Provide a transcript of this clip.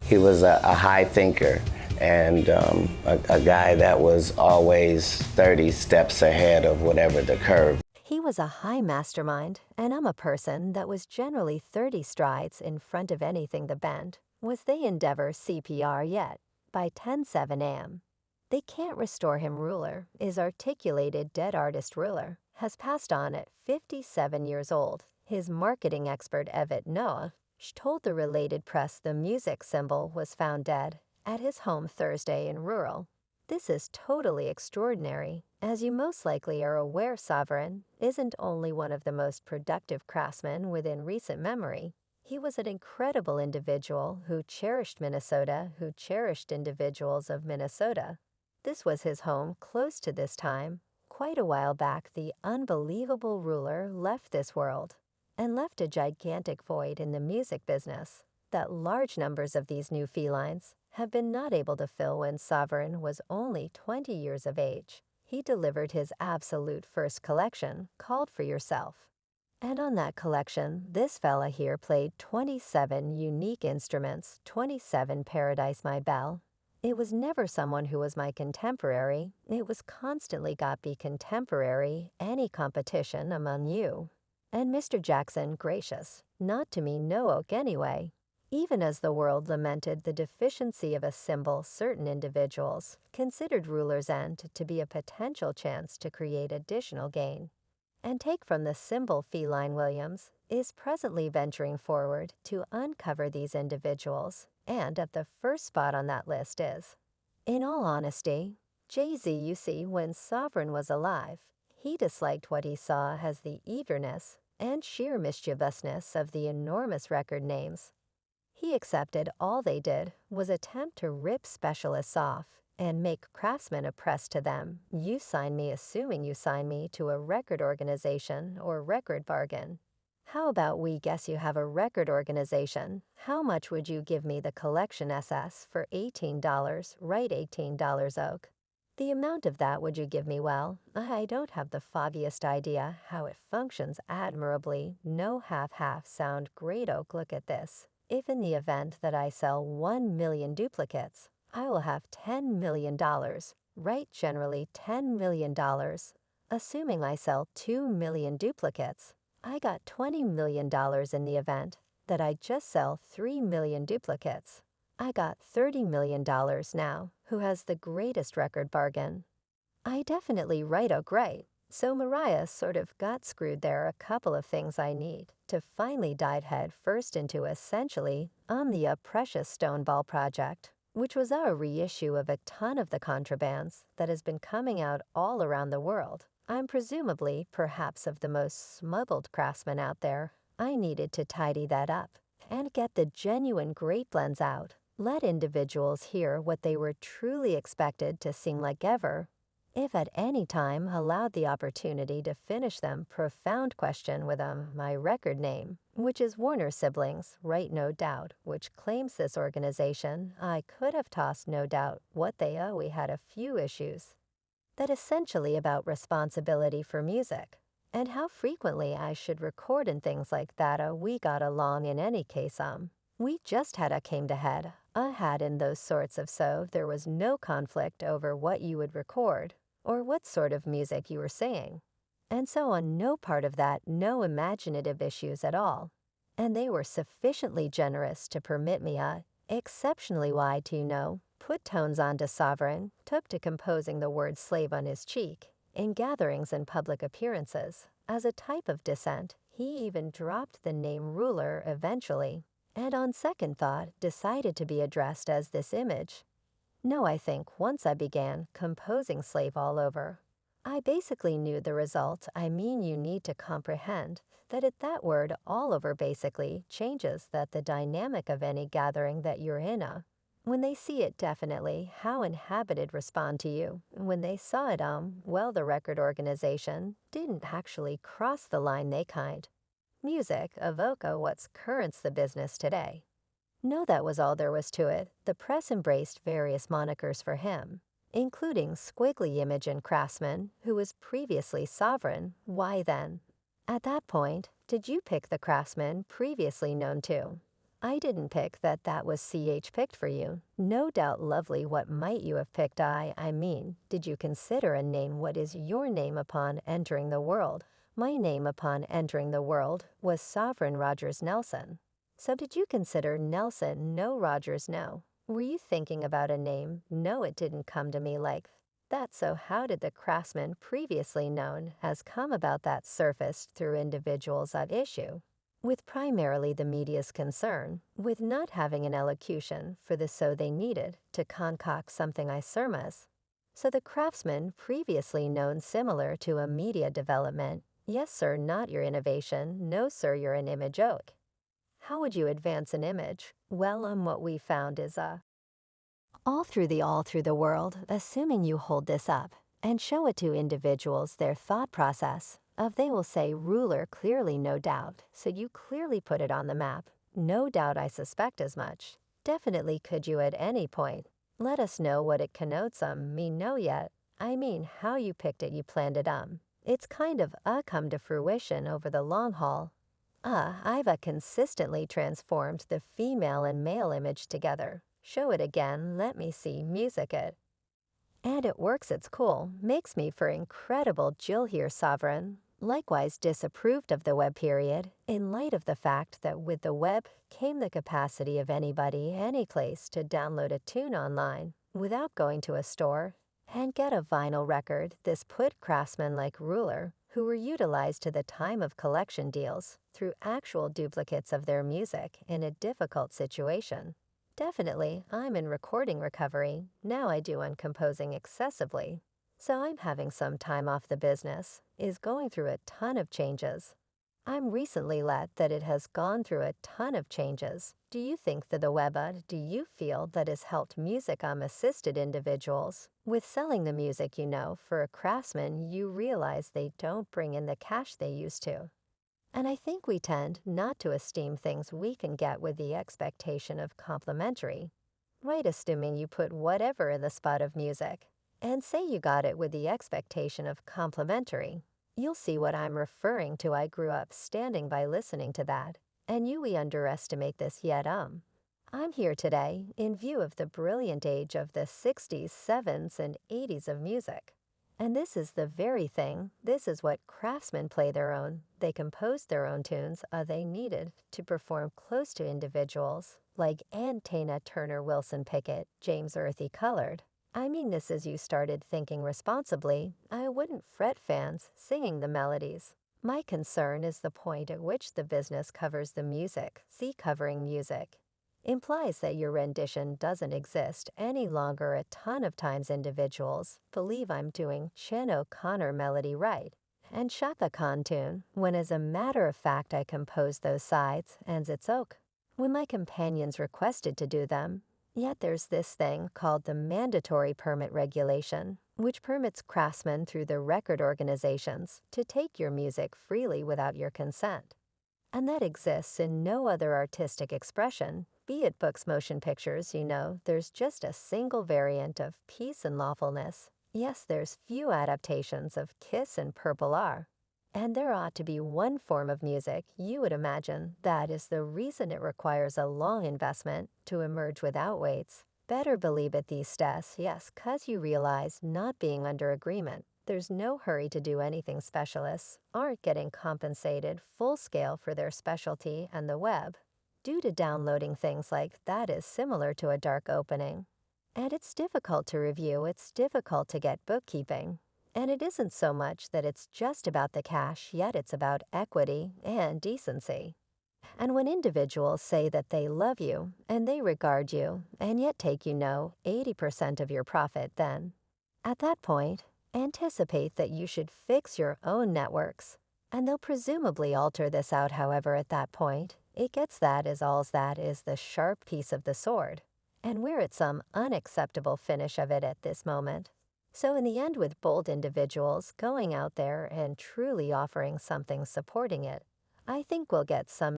He was a high thinker and a guy that was always 30 steps ahead of whatever the curve. He was a high mastermind, and I'm a person that was generally 30 strides in front of anything that bent. Was they endeavor CPR yet? By 10:07 a.m. They can't restore him ruler, is articulated dead artist ruler, has passed on at 57 years old. His marketing expert Evet Noah told the related press the music symbol was found dead at his home Thursday in rural. This is totally extraordinary. As you most likely are aware, Sovereign isn't only one of the most productive craftsmen within recent memory. He was an incredible individual who cherished Minnesota, who cherished individuals of Minnesota. This was his home close to this time. Quite a while back, the unbelievable ruler left this world and left a gigantic void in the music business that large numbers of these new felines have been not able to fill. When Sovereign was only 20 years of age, he delivered his absolute first collection, called For Yourself. And on that collection, this fella here played 27 unique instruments, 27 Paradise My Bell. It was never someone who was my contemporary. It was constantly got be contemporary, any competition among you. And Mr. Jackson, gracious, not to me no oak anyway. Even as the world lamented the deficiency of a symbol, certain individuals considered ruler's end to be a potential chance to create additional gain. And take from the symbol feline Williams is presently venturing forward to uncover these individuals, and at the first spot on that list is, in all honesty, Jay-Z. You see, when Sovereign was alive, he disliked what he saw as the eagerness and sheer mischievousness of the enormous record names. He accepted all they did was attempt to rip specialists off and make craftsmen oppressed to them. You sign me assuming you sign me to a record organization or record bargain. How about we guess you have a record organization? How much would you give me the collection SS for $18, right, $18 oak? The amount of that would you give me? Well, I don't have the foggiest idea how it functions admirably. No half-half sound great oak. Look at this. If in the event that I sell 1 million duplicates, I will have $10 million, right? Generally $10 million. Assuming I sell 2 million duplicates, I got $20 million. In the event that I just sell 3 million duplicates, I got $30 million now. Who has the greatest record bargain? I definitely right oak right. So Mariah sort of got screwed there. A couple of things I need to finally dive head first into essentially the precious Stoneball project, which was a reissue of a ton of the contrabands that has been coming out all around the world. I'm presumably perhaps of the most smuggled craftsmen out there. I needed to tidy that up and get the genuine great blends out. Let individuals hear what they were truly expected to sing like ever. If at any time allowed the opportunity to finish them, profound question with my record name, which is Warner Siblings, right, no doubt, which claims this organization. I could have tossed no doubt what they owe. We had a few issues that essentially about responsibility for music and how frequently I should record and things like that. We got along in any case. We just had a came to head. I had in those sorts of, so there was no conflict over what you would record or what sort of music you were singing. And so on no part of that, no imaginative issues at all. And they were sufficiently generous to permit me exceptionally wide to put tones onto Sovereign, took to composing the word slave on his cheek, in gatherings and public appearances. As a type of dissent, he even dropped the name ruler eventually, and on second thought decided to be addressed as this image. No, I think once I began composing slave all over, I basically knew the result. I mean, you need to comprehend that that word all over basically changes that the dynamic of any gathering that you're in. When they see it, definitely how inhabited respond to you. When they saw it, well, the record organization didn't actually cross the line. They kind music evoca what's currents the business today. No, that was all there was to it. The press embraced various monikers for him, including Squiggly Image and Craftsman, who was previously Sovereign. Why then? At that point, did you pick the craftsman previously known to? I didn't pick that that was CH picked for you. No doubt lovely what might you have picked I mean, did you consider a name what is your name upon entering the world? My name upon entering the world was Sovereign Rogers Nelson. So did you consider Nelson no Rogers no? Were you thinking about a name? No, it didn't come to me like that. So how did the craftsman previously known has come about that surfaced through individuals at issue? With primarily the media's concern, with not having an elocution for the so they needed to concoct something I surmise. So the craftsman previously known similar to a media development, yes sir, not your innovation, no sir, you're an image oak. How would you advance an image? Well, what we found is all through the world, assuming you hold this up and show it to individuals their thought process of they will say ruler clearly no doubt, so you clearly put it on the map. No doubt I suspect as much. Definitely could you at any point let us know what it connotes me know yet. I mean how you picked it you planned it It's kind of come to fruition over the long haul. I've consistently transformed the female and male image together. Show it again, let me see, music it. And it works, it's cool, makes me for incredible Jill here sovereign. Likewise disapproved of the web period, in light of the fact that with the web came the capacity of anybody, any place to download a tune online, without going to a store, and get a vinyl record. This put craftsmen like Ruler, who were utilized to the time of collection deals, through actual duplicates of their music in a difficult situation. Definitely, I'm in recording recovery, now I do on composing excessively. So I'm having some time off the business, is going through a ton of changes. I'm recently let that it has gone through a ton of changes. Do you think that the web, do you feel that has helped music assisted individuals? With selling the music for a craftsman you realize they don't bring in the cash they used to. And I think we tend not to esteem things we can get with the expectation of complimentary. Right, assuming you put whatever in the spot of music, and say you got it with the expectation of complimentary. You'll see what I'm referring to. I grew up standing by listening to that, and we underestimate this yet. I'm here today in view of the brilliant age of the 60s, 70s, and 80s of music. And this is the very thing, this is what craftsmen play their own. They compose their own tunes they needed to perform close to individuals, like Tina Turner, Wilson Pickett, James Earthy Colored. I mean this as you started thinking responsibly, I wouldn't fret fans singing the melodies. My concern is the point at which the business covers the music. See, covering music implies that your rendition doesn't exist any longer. A ton of times individuals believe I'm doing Chan O'Connor melody right and Chaka Khan tune, when as a matter of fact I composed those sides and it's oak when my companions requested to do them. Yet there's this thing called the mandatory permit regulation, which permits craftsmen through the record organizations to take your music freely without your consent. And that exists in no other artistic expression, be it books, motion pictures, there's just a single variant of peace and lawfulness. Yes, there's few adaptations of Kiss and Purple R. And there ought to be one form of music you would imagine that is the reason it requires a long investment to emerge without weights. Better believe it these days, yes, 'cause you realize not being under agreement. There's no hurry to do anything. Specialists aren't getting compensated full scale for their specialty, and the web, due to downloading things like that, is similar to a dark opening. And it's difficult to review, it's difficult to get bookkeeping. And it isn't so much that it's just about the cash, yet it's about equity and decency. And when individuals say that they love you and they regard you and yet take 80% of your profit, then at that point, anticipate that you should fix your own networks. And they'll presumably alter this out. However, at that point, it gets that is the sharp piece of the sword, and we're at some unacceptable finish of it at this moment. So in the end, with bold individuals going out there and truly offering something supporting it, I think we'll get some